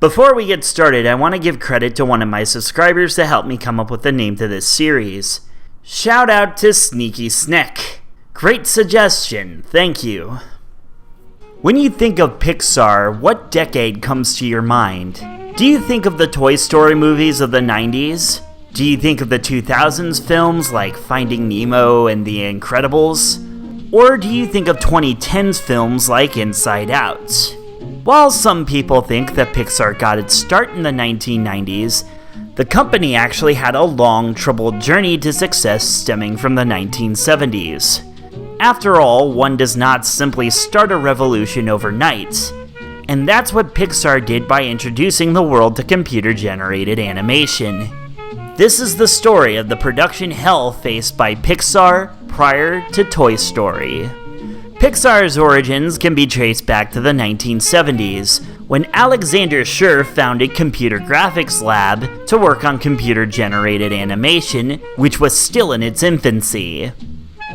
Before we get started, I want to give credit to one of my subscribers that helped me come up with the name to this series. Shout out to Sneaky Sneck. Great suggestion, thank you. When you think of Pixar, what decade comes to your mind? Do you think of the Toy Story movies of the 90s? Do you think of the 2000s films like Finding Nemo and The Incredibles? Or do you think of 2010s films like Inside Out? While some people think that Pixar got its start in the 1990s, the company actually had a long, troubled journey to success stemming from the 1970s. After all, one does not simply start a revolution overnight, and that's what Pixar did by introducing the world to computer-generated animation. This is the story of the production hell faced by Pixar prior to Toy Story. Pixar's origins can be traced back to the 1970s, when Alexander Scher founded Computer Graphics Lab to work on computer-generated animation, which was still in its infancy.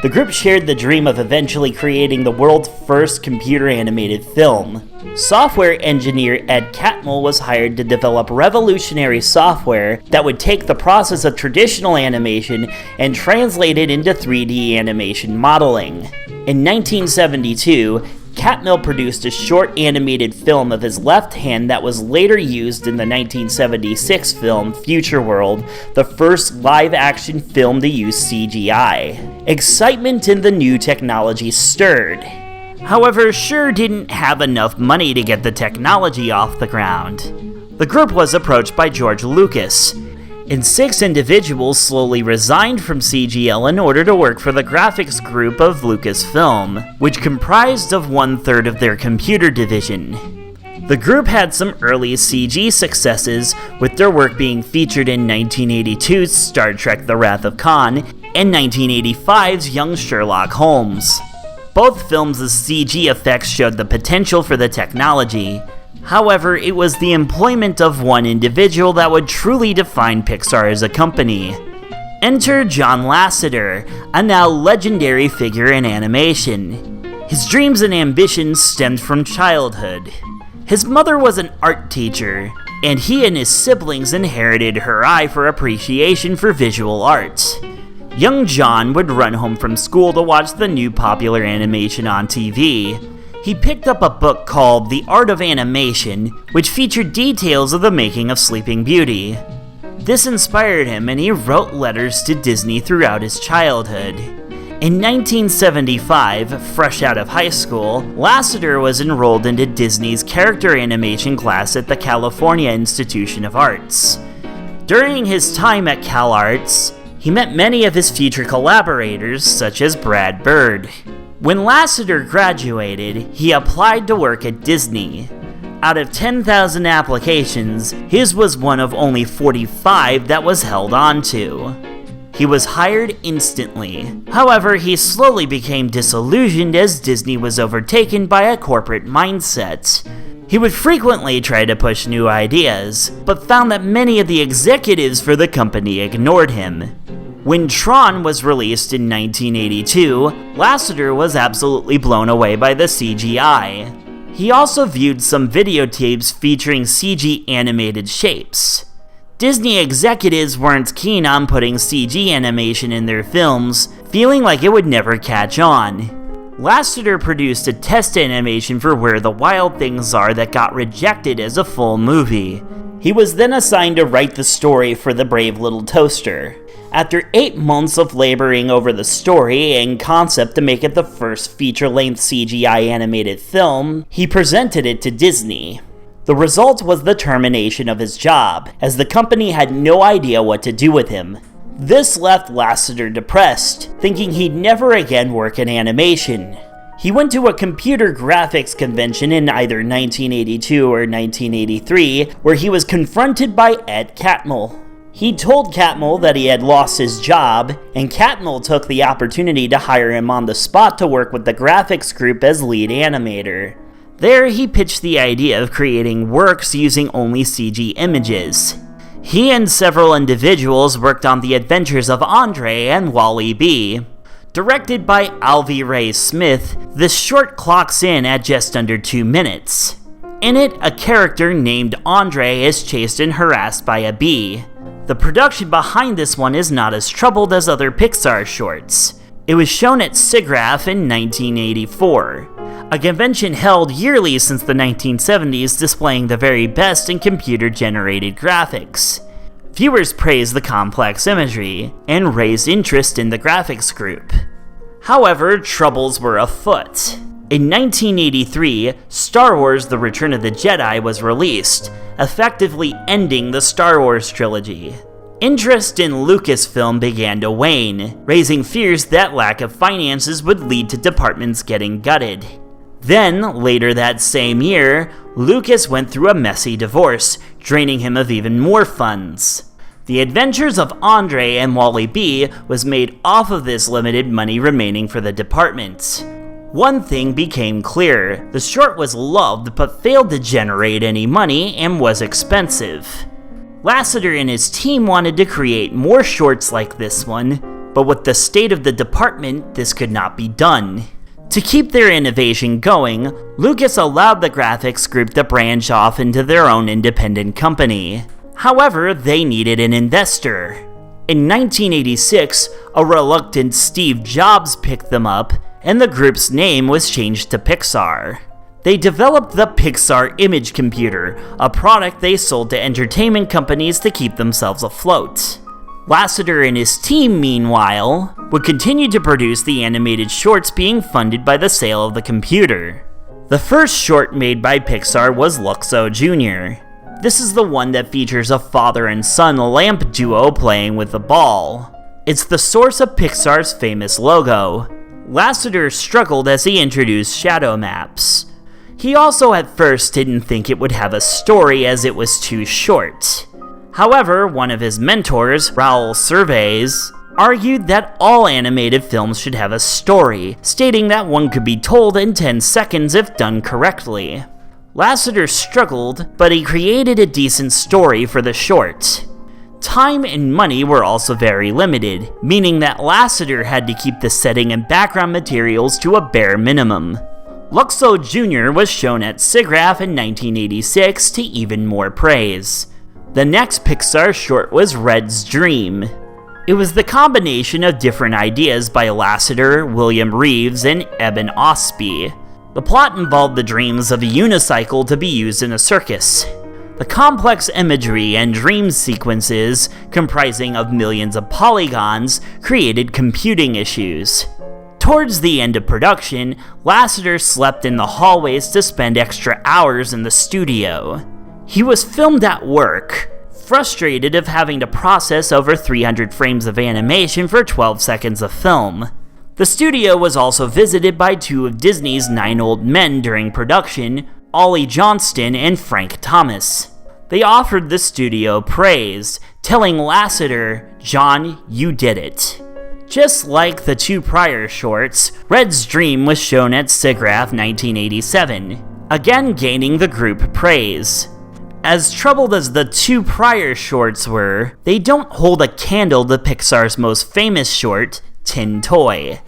The group shared the dream of eventually creating the world's first computer-animated film. Software engineer Ed Catmull was hired to develop revolutionary software that would take the process of traditional animation and translate it into 3D animation modeling. In 1972, Catmull produced a short animated film of his left hand that was later used in the 1976 film Future World, the first live-action film to use CGI. Excitement in the new technology stirred. However, Scher didn't have enough money to get the technology off the ground. The group was approached by George Lucas, and 6 individuals slowly resigned from CGL in order to work for the graphics group of Lucasfilm, which comprised of 1/3 of their computer division. The group had some early CG successes, with their work being featured in 1982's Star Trek The Wrath of Khan and 1985's Young Sherlock Holmes. Both films' CG effects showed the potential for the technology. However, it was the employment of one individual that would truly define Pixar as a company. Enter John Lasseter, a now legendary figure in animation. His dreams and ambitions stemmed from childhood. His mother was an art teacher, and he and his siblings inherited her eye for appreciation for visual art. Young John would run home from school to watch the new popular animation on TV. He picked up a book called The Art of Animation, which featured details of the making of Sleeping Beauty. This inspired him, and he wrote letters to Disney throughout his childhood. In 1975, fresh out of high school, Lasseter was enrolled into Disney's character animation class at the California Institute of Arts. During his time at CalArts, he met many of his future collaborators, such as Brad Bird. When Lasseter graduated, he applied to work at Disney. Out of 10,000 applications, his was one of only 45 that was held onto. He was hired instantly. However, he slowly became disillusioned as Disney was overtaken by a corporate mindset. He would frequently try to push new ideas, but found that many of the executives for the company ignored him. When Tron was released in 1982, Lasseter was absolutely blown away by the CGI. He also viewed some videotapes featuring CG animated shapes. Disney executives weren't keen on putting CG animation in their films, feeling like it would never catch on. Lasseter produced a test animation for Where the Wild Things Are that got rejected as a full movie. He was then assigned to write the story for The Brave Little Toaster. After 8 months of laboring over the story and concept to make it the first feature-length CGI animated film, he presented it to Disney. The result was the termination of his job, as the company had no idea what to do with him. This left Lasseter depressed, thinking he'd never again work in animation. He went to a computer graphics convention in either 1982 or 1983, where he was confronted by Ed Catmull. He told Catmull that he had lost his job, and Catmull took the opportunity to hire him on the spot to work with the graphics group as lead animator. There, he pitched the idea of creating works using only CG images. He and several individuals worked on The Adventures of Andre and Wally B. Directed by Alvy Ray Smith, this short clocks in at just under 2 minutes. In it, a character named Andre is chased and harassed by a bee. The production behind this one is not as troubled as other Pixar shorts. It was shown at SIGGRAPH in 1984, a convention held yearly since the 1970s displaying the very best in computer-generated graphics. Viewers praised the complex imagery and raised interest in the graphics group. However, troubles were afoot. In 1983, Star Wars: The Return of the Jedi was released, effectively ending the Star Wars trilogy. Interest in Lucasfilm began to wane, raising fears that lack of finances would lead to departments getting gutted. Then, later that same year, Lucas went through a messy divorce, draining him of even more funds. The Adventures of Andre and Wally B was made off of this limited money remaining for the department. One thing became clear: the short was loved but failed to generate any money and was expensive. Lasseter and his team wanted to create more shorts like this one, but with the state of the department, this could not be done. To keep their innovation going, Lucas allowed the graphics group to branch off into their own independent company. However, they needed an investor. In 1986, a reluctant Steve Jobs picked them up, and the group's name was changed to Pixar. They developed the Pixar Image Computer, a product they sold to entertainment companies to keep themselves afloat. Lasseter and his team, meanwhile, would continue to produce the animated shorts being funded by the sale of the computer. The first short made by Pixar was Luxo Jr. This is the one that features a father and son lamp duo playing with a ball. It's the source of Pixar's famous logo. Lasseter struggled as he introduced shadow maps. He also at first didn't think it would have a story as it was too short. However, one of his mentors, Raul Cervez, argued that all animated films should have a story, stating that one could be told in 10 seconds if done correctly. Lasseter struggled, but he created a decent story for the short. Time and money were also very limited, meaning that Lasseter had to keep the setting and background materials to a bare minimum. Luxo Jr. was shown at SIGGRAPH in 1986 to even more praise. The next Pixar short was Red's Dream. It was the combination of different ideas by Lasseter, William Reeves, and Eben Osby. The plot involved the dreams of a unicycle to be used in a circus. The complex imagery and dream sequences, comprising of millions of polygons, created computing issues. Towards the end of production, Lasseter slept in the hallways to spend extra hours in the studio. He was filmed at work, frustrated of having to process over 300 frames of animation for 12 seconds of film. The studio was also visited by two of Disney's 9 old men during production, Ollie Johnston and Frank Thomas. They offered the studio praise, telling Lasseter, "John, you did it." Just like the two prior shorts, Red's Dream was shown at SIGGRAPH 1987, again gaining the group praise. As troubled as the two prior shorts were, they don't hold a candle to Pixar's most famous short, Tin Toy.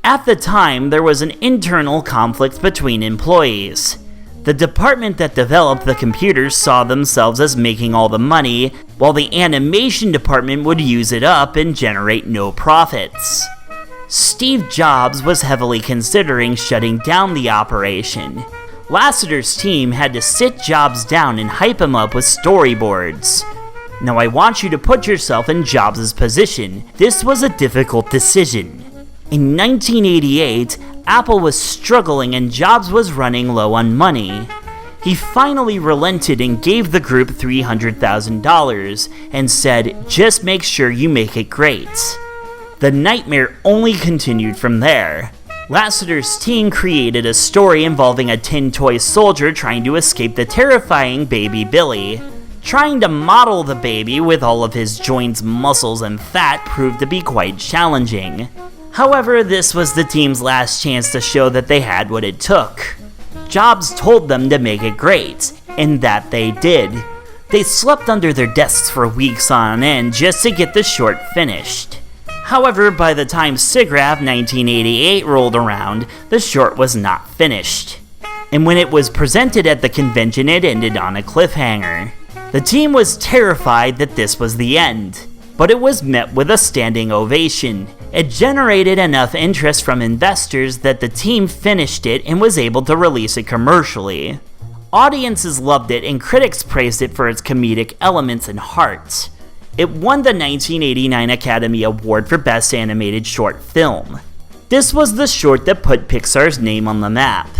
At the time, there was an internal conflict between employees. The department that developed the computers saw themselves as making all the money, while the animation department would use it up and generate no profits. Steve Jobs was heavily considering shutting down the operation. Lasseter's team had to sit Jobs down and hype him up with storyboards. Now I want you to put yourself in Jobs' position. This was a difficult decision. In 1988, Apple was struggling and Jobs was running low on money. He finally relented and gave the group $300,000 and said, "Just make sure you make it great." The nightmare only continued from there. Lasseter's team created a story involving a tin toy soldier trying to escape the terrifying baby Billy. Trying to model the baby with all of his joints, muscles, and fat proved to be quite challenging. However, this was the team's last chance to show that they had what it took. Jobs told them to make it great, and that they did. They slept under their desks for weeks on end just to get the short finished. However, by the time SIGGRAPH 1988 rolled around, the short was not finished. and when it was presented at the convention it ended on a cliffhanger. The team was terrified that this was the end, but it was met with a standing ovation. It generated enough interest from investors that the team finished it and was able to release it commercially. Audiences loved it and critics praised it for its comedic elements and heart. It won the 1989 Academy Award for Best Animated Short Film. This was the short that put Pixar's name on the map.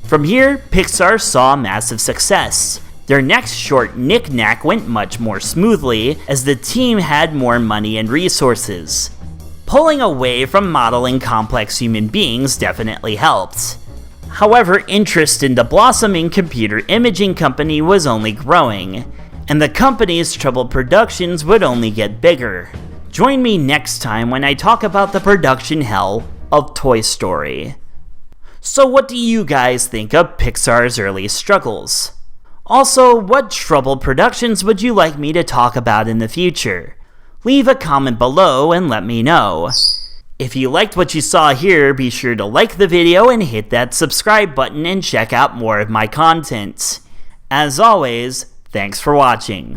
From here, Pixar saw massive success. Their next short, Knick Knack, went much more smoothly as the team had more money and resources. Pulling away from modeling complex human beings definitely helped. However, interest in the blossoming computer imaging company was only growing, and the company's troubled productions would only get bigger. Join me next time when I talk about the production hell of Toy Story. So what do you guys think of Pixar's early struggles? Also, what troubled productions would you like me to talk about in the future? Leave a comment below and let me know. If you liked what you saw here, be sure to like the video and hit that subscribe button and check out more of my content. As always, thanks for watching.